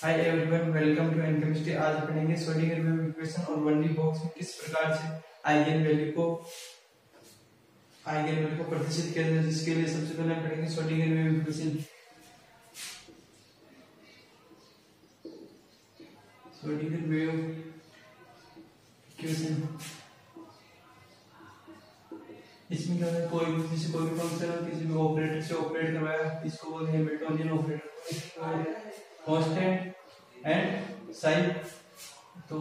Hi everyone, welcome to N chemistry. आज पढ़ेंगे Schrodinger wave equation और 1D बॉक्स में किस प्रकार से आइगन वैल्यू को प्रतिष्ठित किया जाए। जिसके लिए सबसे पहले पढ़ेंगे Schrodinger wave equation. Schrodinger wave equation इसमें क्या है, कोई भी फंक्शन और किसी भी ऑपरेटर से ऑपरेट करवाया, इसको बोलते हैं Hamiltonian operator, constant and psi. तो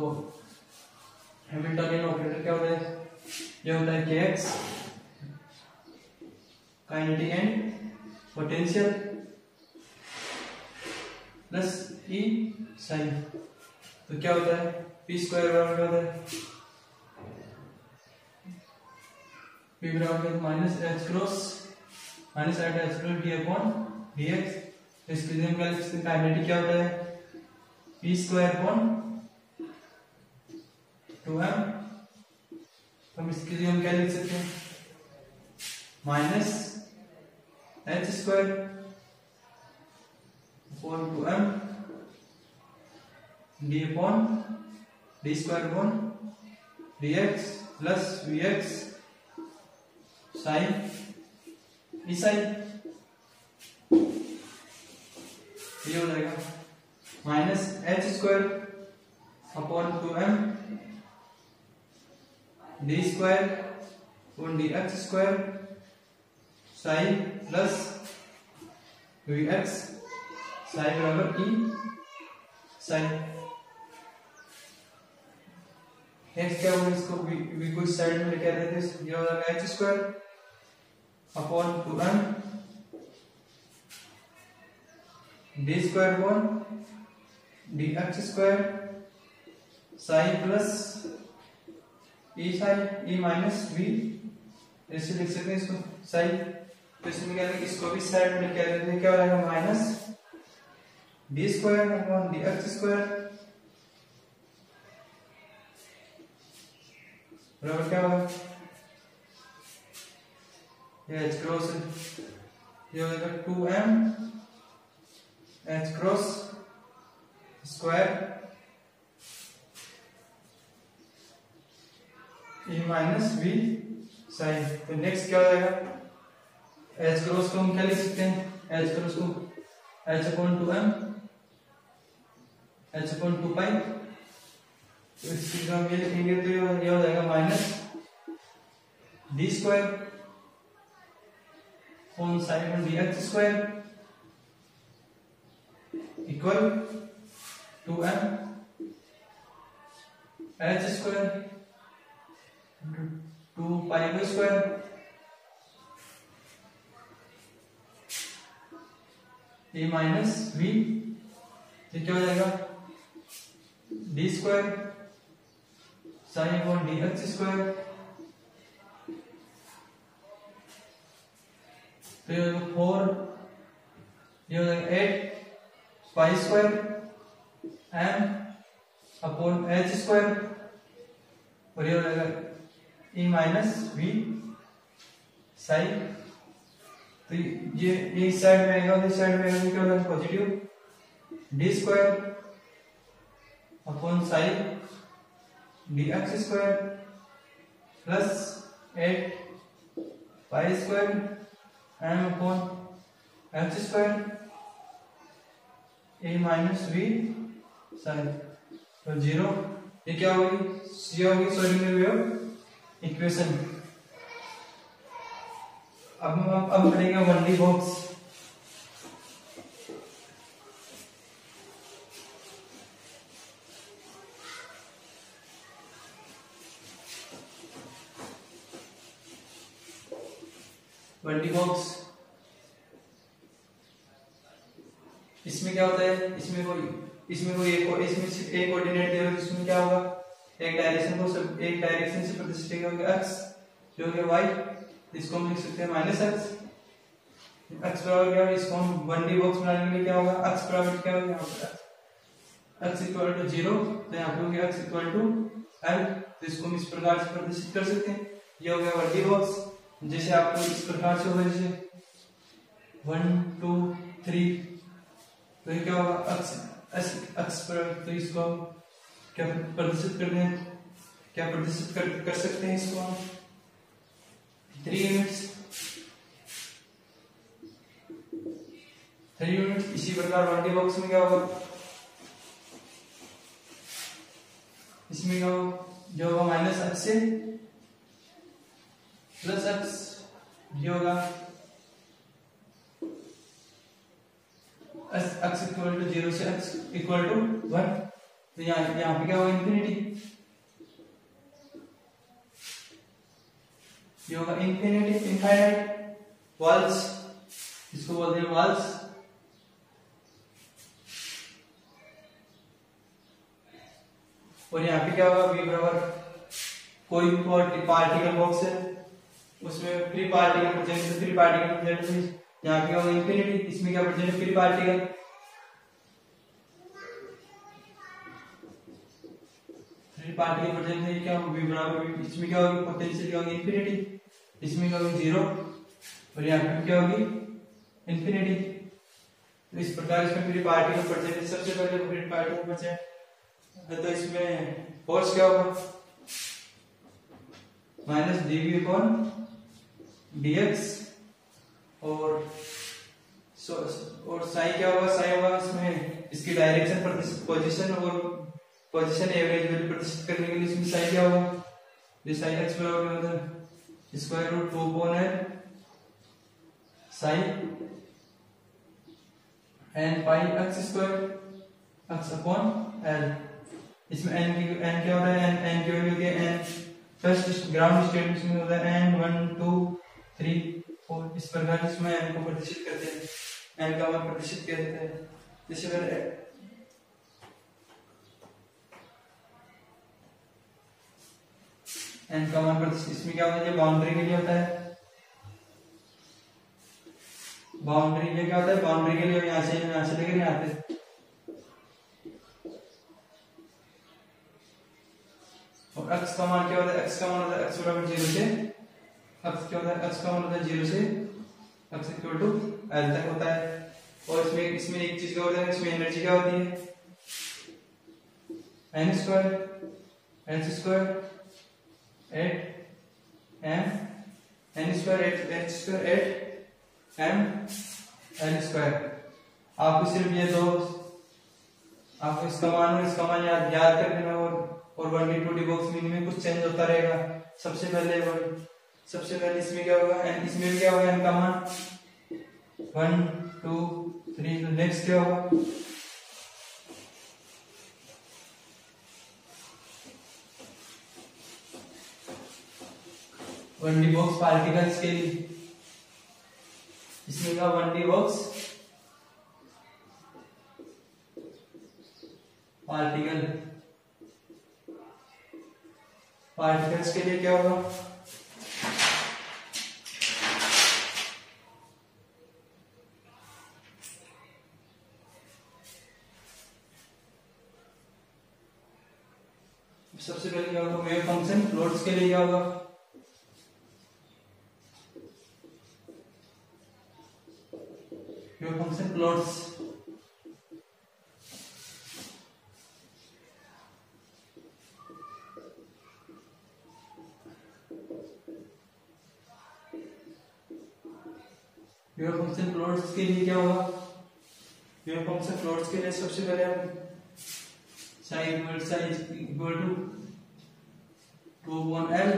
हैमिल्टनियन ऑपरेटर क्या होता है, ये होता है kx kinetic and potential plus E psi. तो क्या होता है, पी स्क्वायर बराबर क्या होता है, पी बराबर minus H cross D upon d x. इसके लिए हम क्या लिख सकते हैं, काइनेटिक क्या होता है, पी स्क्वायर अपॉन 2m। हम इसके लिए हम क्या लिख सकते हैं, minus h square upon 2m d upon d square upon d x plus V x psi E psi. ये हो जाएगा minus h square upon 2m d square upon d x square psi plus V x psi बराबर E sign. Next क्या होगा, इसको we को इस side में लेके आ देते हैं। ये हो जाएगा h square upon 2m d square upon d x square psi plus E psi E minus V, ऐसे लिख सकते हैं इसको साइन। तो इसमें क्या है, इसको भी साइड में लेके आ देते हैं। क्या हो जाएगा, minus d square upon d x square बराबर क्या होगा, ये एच क्रॉस, ये हो जाएगा 2m h cross square E minus V psi. तो नेक्स्ट क्या हो जाएगा, एच क्रॉस को हम क्या लिख सकते हैं, एच क्रॉस को h upon 2m h upon 2 pi. तो इसकी हम ये लिखेंगे तो ये हो जाएगा minus d square upon psi upon d x square equal 2m h square 2 pi square E minus V. तो क्या हो जाएगा, d square psi upon d x square, फिर 4, ये हो जाएगा 8 pi square m upon h square, और ये हो जाएगा ई माइनस वी साइन। तो ये इस साइड में आएगा, इस साइड में आएगा, क्या हो जाएगा positive d square upon psi d x square plus 8 pi square m upon h square E minus V psi. तो 0, ये क्या होगी, ये होगी श्रोडिंगर वेव इक्वेशन। अब पढ़ेंगे 1D बॉक्स। इसमें क्या होता है, इसमें सिर्फ एक कोऑर्डिनेट दिया है। इसमें क्या होगा, एक डायरेक्शन से प्रतिष्ठित होगा x, जो होगा y। इसको हम लिख सकते हैं माइनस x बराबर क्या है, इसको हम 1D बॉक्स बनाने के लिए क्या होगा, x बराबर क्या होगा, x इक्वल टू 0, तो यहाँ पे होगा x इक्वल टू l। तो इसको हम इस प्रकार से प्रदर्शित कर सकते हैं। ये हो गया 1D बॉक्स। जैसे आपको इस प्रकार से होगा, जैसे 1 2 3, तो ये क्या होगा, अक्ष पर, तो इसको क्या प्रदर्शित करते हैं, क्या प्रदर्शित कर सकते हैं इसको हम 3 यूनिट्स। इसी प्रकार 1D बॉक्स में क्या होगा, इसमें क्या होगा, जो होगा माइनस अक्ष से प्लस अक्ष, ये होगा अक्ष इक्वल टू 0 से अक्ष इक्वल टू 1, तो यहाँ पे क्या होगा इंफिनिटी, ये होगा इंफिनिटी, इनफाइनाइट वाल्स, इसको बोलते हैं वाल्स। और यहाँ पे क्या होगा, v बराबर कोई भी पार्टिकल बॉक्स है उसमें फ्री पार्टिकल प्रेजेंट, यहाँ पे होगा इंफिनिटी, इसमें क्या प्रेजेंट फ्री पार्टिकल, प्रेजेंट है क्या, v बराबर, इसमें क्या होगी पोटेंशियल क्या होगी इंफिनिटी, इसमें क्या होगी 0 और यहाँ पे क्या होगी इंफिनिटी। तो इस प्रकार इसमें फ्री पार्टिकल प्रेजेंट, सबसे पहले फ्री पार्टिकल प्रेजेंट, तो इसमें फोर्स क्या होगा माइनस dv/dx, और साई क्या होगा, साई होगा इसमें इसकी डायरेक्शन पोजीशन और पोजीशन एवरेज वैल्यू प्रदर्शित करने के लिए इसमें साई क्या होगा, ये साई x बराबर मतलब square root 2/n psi n pi x square x upon l। इसमें n क्या होता है, n की वैल्यू होती है n फर्स्ट ग्राउंड स्टेट में होता है n 1 2 3 4, इस प्रकार इसमें n को प्रदर्शित करते हैं, n का मान प्रदर्शित किया जाता है। जैसे अगर n का मान प्रदर्शित, इसमें क्या होता है, ये बाउंड्री के लिए होता है, बाउंड्री ये क्या होता है, बाउंड्री के लिए यहाँ से लेकर यहाँ आते हैं, और x का मान क्या होता है, x का मान होता है x बराबर 0 से, x क्या होता है, x का मान होता है 0 से x इक्वल टू l तक होता है। और इसमें एक चीज क्या होता है, इसमें एनर्जी क्या होती है n square 8 m l square. आपको सिर्फ ये दो, आपको इसका मान और इसका मान याद कर लेना, और 1D 2D बॉक्स में इनमें कुछ चेंज होता रहेगा। सबसे पहले इसमें क्या होगा, इसमें भी क्या होगा, n का मान 1 2 3, तो नेक्स्ट क्या होगा, वन डी बॉक्स पार्टिकल्स के लिए, इसमें का 1D बॉक्स पार्टिकल्स के लिए क्या होगा, सबसे पहले क्या होगा, वेव फंक्शन फ्लोट्स के लिए क्या होगा, wave function floats, wave function floats के लिए क्या होगा, वेव फंक्शन फ्लोट्स के लिए सबसे पहले हम psi equal to 2/l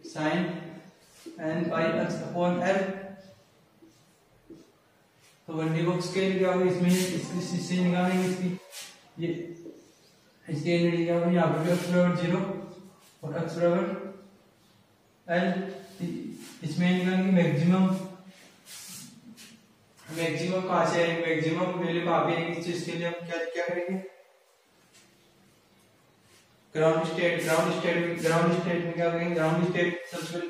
sine n pi x upon l। तो 1D बॉक्स के लिए क्या होगा, इसमें इससे निकालेंगे इसकी एनर्जी क्या होगी, यहाँ पर x बराबर 0 और x बराबर l, इसमें निकालेंगे मैक्सिमम कहाँ से आएगी, मैक्सिमम वैल्यू कहाँ पे आएगी, इस चीज के लिए हम क्या करेंगे, ग्राउंड स्टेट में क्या करेंगे, ग्राउंड स्टेट सबसे पहले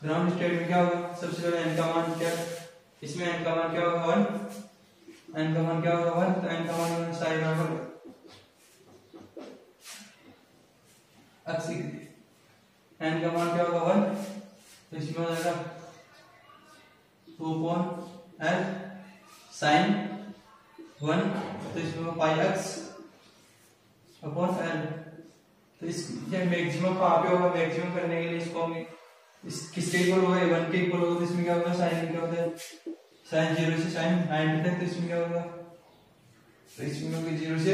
ग्राउंड स्टेट में क्या होगा, सबसे पहले n का मान क्या, इसमें n का मान क्या होगा 1, n का मान क्या होगा 1, तो n का मान साइन बराबर n का मान क्या होगा 1, तो इसमें हो जाएगा 2/n एल साइन 1, तो इसमें पाई एक्स अपॉन एल। तो इस ये मैक्सिमम कहाँ पे होगा? मैक्सिमम करने के लिए इसको हम इस किसके इक्वल होगा? 1 के इक्वल होगा। तो इसमें क्या होगा? साइन क्या होता है? साइन 0 से साइन 90 तक। तो इसमें क्या होगा? तो इसमें होगा 0 से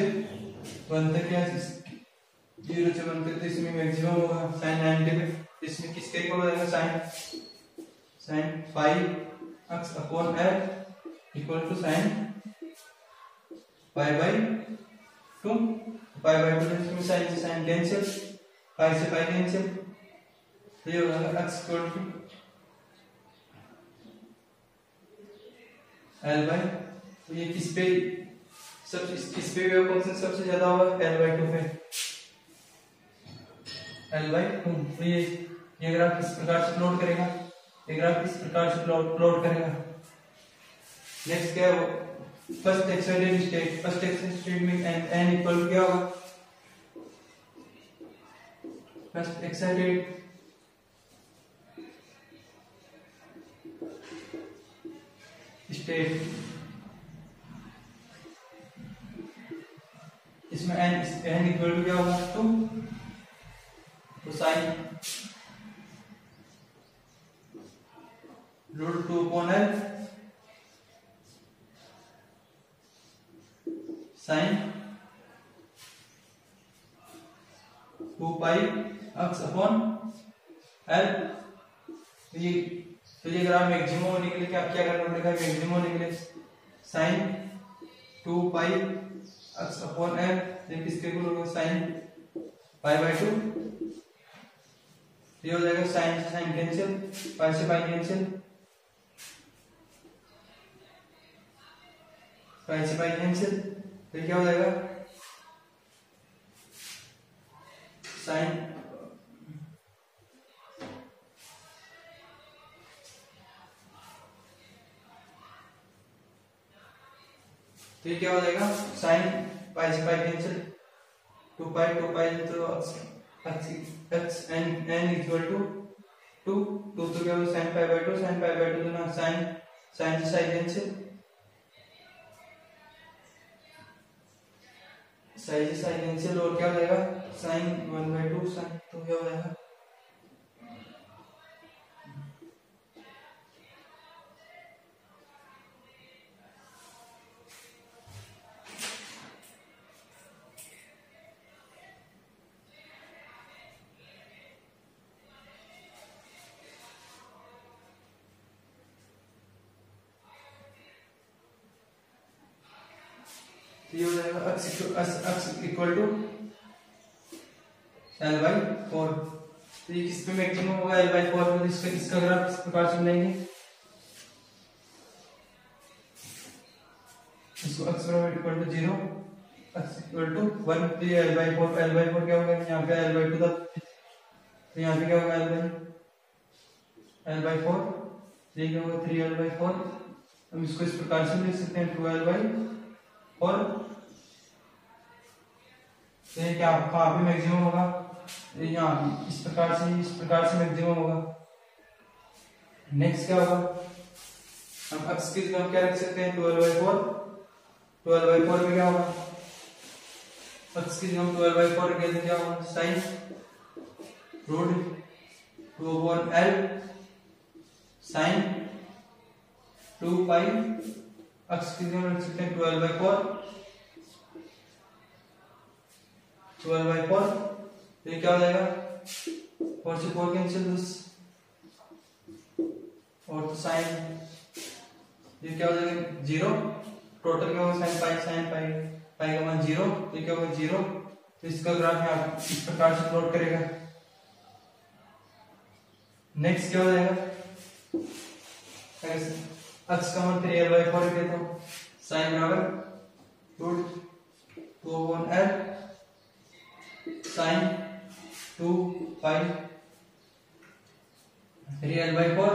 1 तक। क्या 0 से 1 तक? तो इसमें मैक्सिमम होगा साइन 90 पे। इसमें किसके इक्वल हो जाएगा? Sine pi x upon l equal to sine pi by 2। Pi by 2 इसमें साइन से साइन कैंसिल, पाई से पाई कैंसिल, तो ये हो जाएगा x equal to l by. तो ये किस पे वेव फंक्शन सबसे ज्यादा होगा? एल बाई 2 पे, एल बाई 2। तो ये ग्राफ किस प्रकार से प्लॉट करेगा? ये ग्राफ किस प्रकार से प्लॉट करेगा? नेक्स्ट क्या है? First excited state. First excited state में एन इक्वल टू क्या होगा? फर्स्ट एक्साइटेड स्टेट, इसमें एन इक्वल टू क्या होगा? 2। तो psi root 2 upon l sine 2 pi x upon l. तो ये ग्राफ मैक्सिमम होने के लिए क्या करना पड़ेगा? मैक्सिमम होने के लिए sign 2 pi x upon L, ये किसके इक्वल होगा? Sign pi by 2। ये हो जाएगा साइन से साइन कैंसिल, पाई से पाई कैंसिल, पाई से पाई कैंसिल, तो क्या हो जाएगा? साइन तो ये क्या हो जाएगा? साइन पाई से पाई कैंसिल, 2 पाई तो एक्स एन इक्वल टू 2 तो क्या होगा? Sign pi by 2, sign pi by 2 तो ना साइन से साइन कैंसिल, साइन से साइन कैंसिल, और क्या हो जाएगा? साइन 1/2 साइन, तो क्या हो जाएगा? ये हो जाएगा x equal to l by 4। तो ये किस पे मैक्सिमम होगा? एल बाई 4 में। इसका ग्राफ किस प्रकार से बनाएंगे? इसको x equal to 0, x equal to 1। तो ये एल बाई 4 क्या होगा? यहाँ पे एल बाई 2 था, तो यहाँ पे क्या होगा? एल बाई 4, ये क्या होगा? 3 एल बाई 4। हम इसको इस प्रकार से लिख सकते हैं 2 एल बाई 4। तो ये क्या कहाँ पे मैक्सिमम होगा? यहाँ इस प्रकार से मैक्सिमम होगा। नेक्स्ट क्या होगा? हम एक्स की जगह क्या रख सकते हैं? 12/4। 12/4 में क्या होगा? एक्स की जगह 12/4 रखें तो क्या होगा? Psi root 2 upon l sine 2 pi. X की जगह रख सकते हैं 12/4, 12/4। तो ये क्या हो जाएगा? 4 से 4 कैंसिल, और तो साइन ये क्या हो जाएगा? 0। टोटल क्या होगा? साइन पाई का मान 0, तो क्या होगा? 0। तो इसका ग्राफ यहाँ इस प्रकार से प्लॉट करेगा। नेक्स्ट क्या हो जाएगा? एक्स का मान 3l/4 रखे तो साइन बराबर root 2 upon l sine 2 pi 3l/4।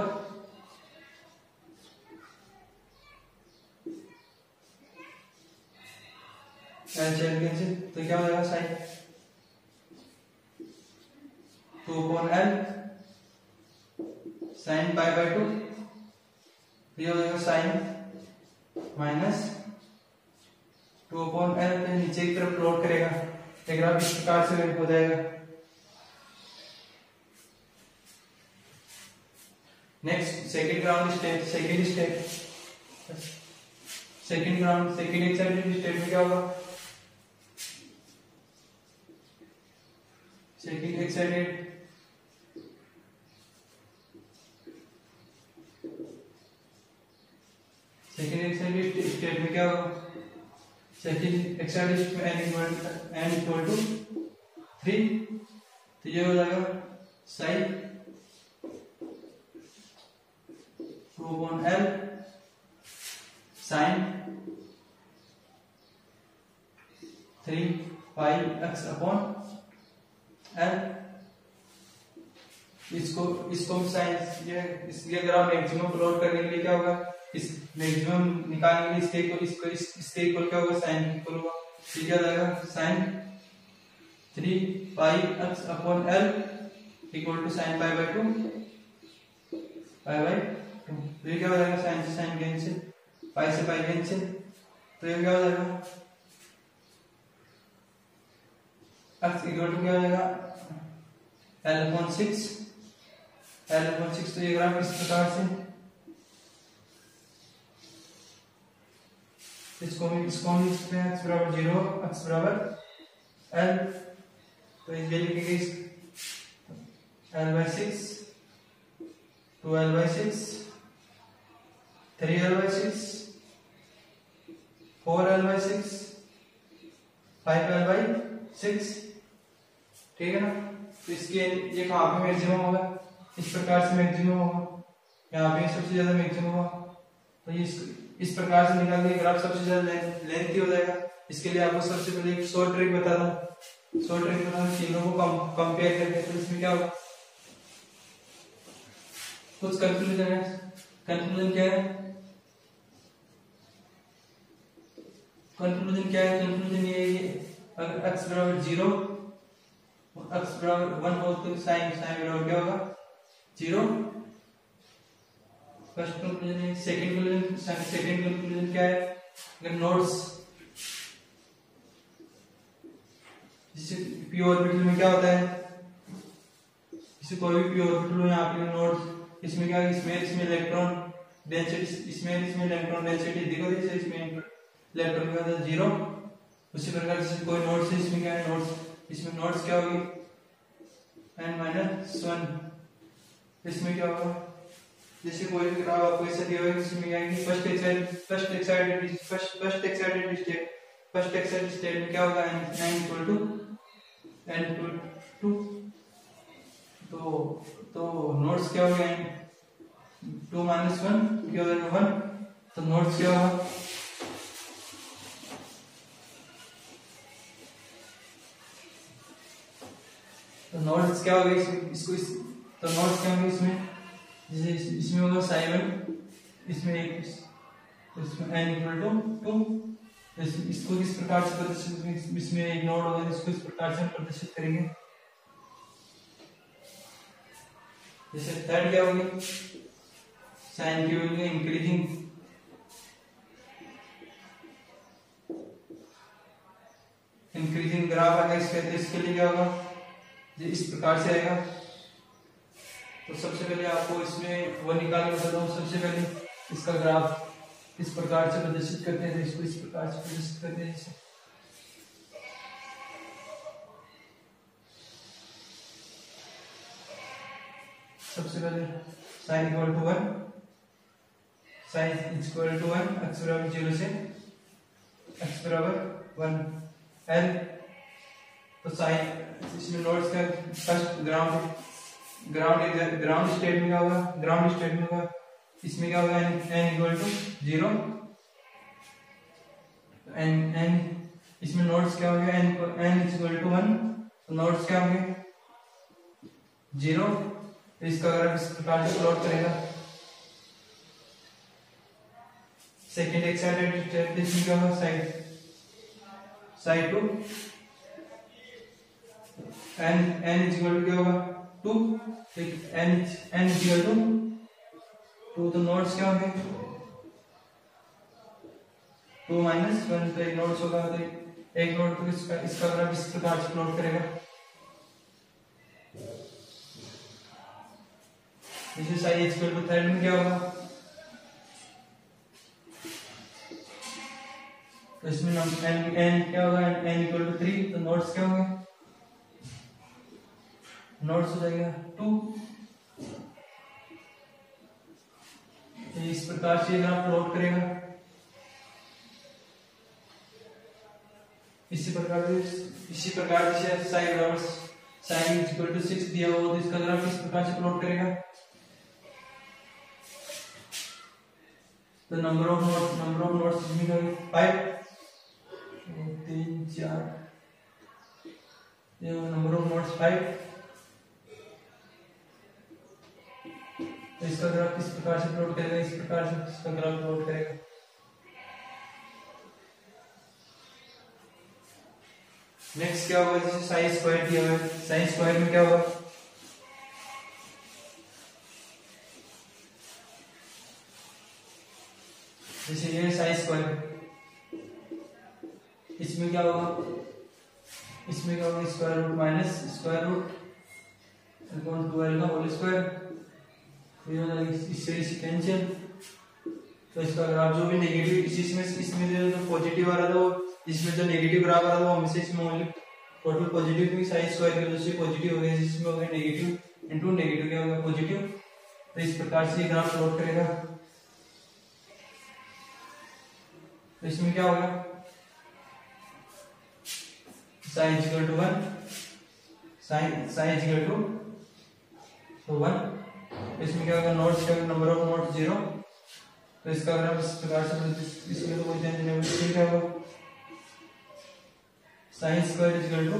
तो क्या हो जाएगा? Psi 2 upon l sine pi by 2, ये हो जाएगा साइन माइनस 2/L पे नीचे की तरफ प्लॉट करेगा, ग्राफ इस प्रकार से हो जाएगा। Next second ground state, second excited state में क्या होगा? सेकंड एक्साइटेड स्टेट में क्या होगा? सेकंड एक्साइटेड में n इक्वल टू 3, तो ये हो जाएगा साइन 2/L साइन 3πx/L। इसको साइन इसलिए अगर आप मैक्सिमम प्लॉट करने के लिए क्या होगा, इस मैक्सिमम निकालने के लिए इसके इक्वल क्या होगा? साइन इक्वल होगा, तो क्या जाएगा? Sine 3πx/L equal to sine π/2 π/2। तो ये क्या हो जाएगा? साइन से साइन कैंसिल, पाई से पाई कैंसिल, तो ये क्या हो जाएगा? x इक्वल टू क्या हो जाएगा? L/6। तो ये ग्राफ इस प्रकार से इसको इसमें x बराबर 0, x बराबर L, तो ये लिखेंगे L/6, 2L/6, 3L/6, 4L/6, 5L/6, ठीक है ना? तो इसके ये कहाँ पे मैक्सिमम होगा? इस प्रकार से मैक्सिमम होगा, यहाँ पे सबसे ज्यादा मैक्सिमम होगा, तो ये इस प्रकार से निकाल के ग्राफ सबसे ज्यादा लेंथी हो जाएगा। इसके लिए आपको सबसे पहले एक शॉर्ट ट्रिक बता दूं, तीनों को कंपेयर करके, तो इसमें क्या होगा? कुछ कंक्लूजन है। कंक्लूजन क्या है? कंक्लूजन ये है कि अगर x बराबर 0 और x बराबर 1 हो तो साइन बराबर क्या होगा? 0। फर्स्ट कंक्लूजन है। सेकंड कंक्लूजन क्या है? अगर नोड्स जैसे p ऑर्बिटल में क्या होता है? जैसे कोई भी p ऑर्बिटल हो, यहाँ पे नोड्स, इसमें क्या है? इसमें इलेक्ट्रॉन डेंसिटी, इसमें इलेक्ट्रॉन डेंसिटी देखो, जैसे इसमें इलेक्ट्रॉन का 0। उसी प्रकार से कोई नोड्स है, इसमें क्या है? इसमें नोड्स क्या होगी? n-1। इसमें क्या होगा? जैसे कोई भी ग्राफ आपको ऐसा दिया होगा, इसमें क्या है? फर्स्ट एक्साइटेड स्टेट में क्या होगा? n इक्वल टू 2, तो नोड्स क्या हो गए? 2 - 1 क्या हो जाएगा? 1, तो नोड्स क्या होगा? तो नोड्स क्या होगा? तो नोड्स क्या होंगे इसमें? जैसे इसमें होगा साइन 1, इसमें n इक्वल टू 2, इसको किस प्रकार से प्रदर्शित, इसमें एक नोड होगा, इसको इस प्रकार से प्रदर्शित करेंगे। जैसे थर्ड क्या होगी? साइन की वैल्यू इंक्रीजिंग ग्राफ आएगा इसके लिए क्या होगा? इस प्रकार से आएगा। तो सबसे पहले आपको इसमें वो निकालने बताता हूँ। सबसे पहले इसका ग्राफ इस प्रकार से प्रदर्शित करते हैं, इसको इस प्रकार से प्रदर्शित करते हैं। सबसे पहले साइन इक्वल टू 1, x बराबर 0 से x बराबर 1 L। तो साइन इसमें नोड्स का फर्स्ट ग्राउंड स्टेट में क्या होगा? इसमें क्या होगा? n इक्वल टू 0, n इसमें नोड्स क्या हो गया? n इक्वल टू 1, तो नोड्स क्या होंगे? 0। तो इसका अगर इस प्रकार से प्लॉट करेगा, सेकेंड एक्साइटेड स्टेट इसमें क्या होगा? साइड 2, n इक्वल टू क्या होगा? 2, n इक्वल टू 2, तो नोड्स क्या होंगे? 2 माइनस 1 तो एक नोट्स होगा, तो एक नोट तो इसका ग्राफ इस प्रकार से प्लॉट करेगा। इसे साई इक्वल टू थर्ड में क्या होगा, तो इसमें n क्या होगा, n इक्वल टू 3, तो नोट्स क्या होंगे, नोट्स हो जाएगा 2। तो इस प्रकार से ग्राफ प्लॉट करेगा। इसी प्रकार से साइन बराबर साइन इक्वल टू 6 दिया हो तो इसका ग्राफ किस प्रकार से प्लॉट करेगा, तो नंबर ऑफ नोट्स इसमें 5 3 4, ये नंबर ऑफ नोट्स 5। तो इसका ग्राफ किस प्रकार से प्लॉट करेगा, इस प्रकार से इसका ग्राफ प्लॉट करेगा। नेक्स्ट क्या होगा, जैसे साइन स्क्वायर दिया हुआ है, साइन स्क्वायर में क्या होगा, जैसे ये साइन स्क्वायर, इसमें क्या होगा, इसमें क्या होगा, square root minus square root upon 12 का होल स्क्वायर, ये हो जाएगा इससे कैंसिल। तो इसका ग्राफ जो भी नेगेटिव इसमें जो पॉजिटिव आ रहा था वो, इसमें जो नेगेटिव ग्राफ आ रहा था वो हमेशा इसमें ओनली टोटल पॉजिटिव, क्योंकि साइन स्क्वायर की वजह से पॉजिटिव हो गया, इसमें हो गया नेगेटिव इनटू नेगेटिव क्या होगा पॉजिटिव। तो इस प्रकार से ग्राफ प्लॉट करेगा। तो इसमें क्या होगा, psi equal to 1, psi equal to 1। इसमें क्या होगा, नोट्स का नंबर ऑफ नोट्स 0। तो इसका ग्राफ इस प्रकार से, इसमें तो कोई टेंशन नहीं होगी, क्या होगा, साइन स्क्वायर इक्वल टू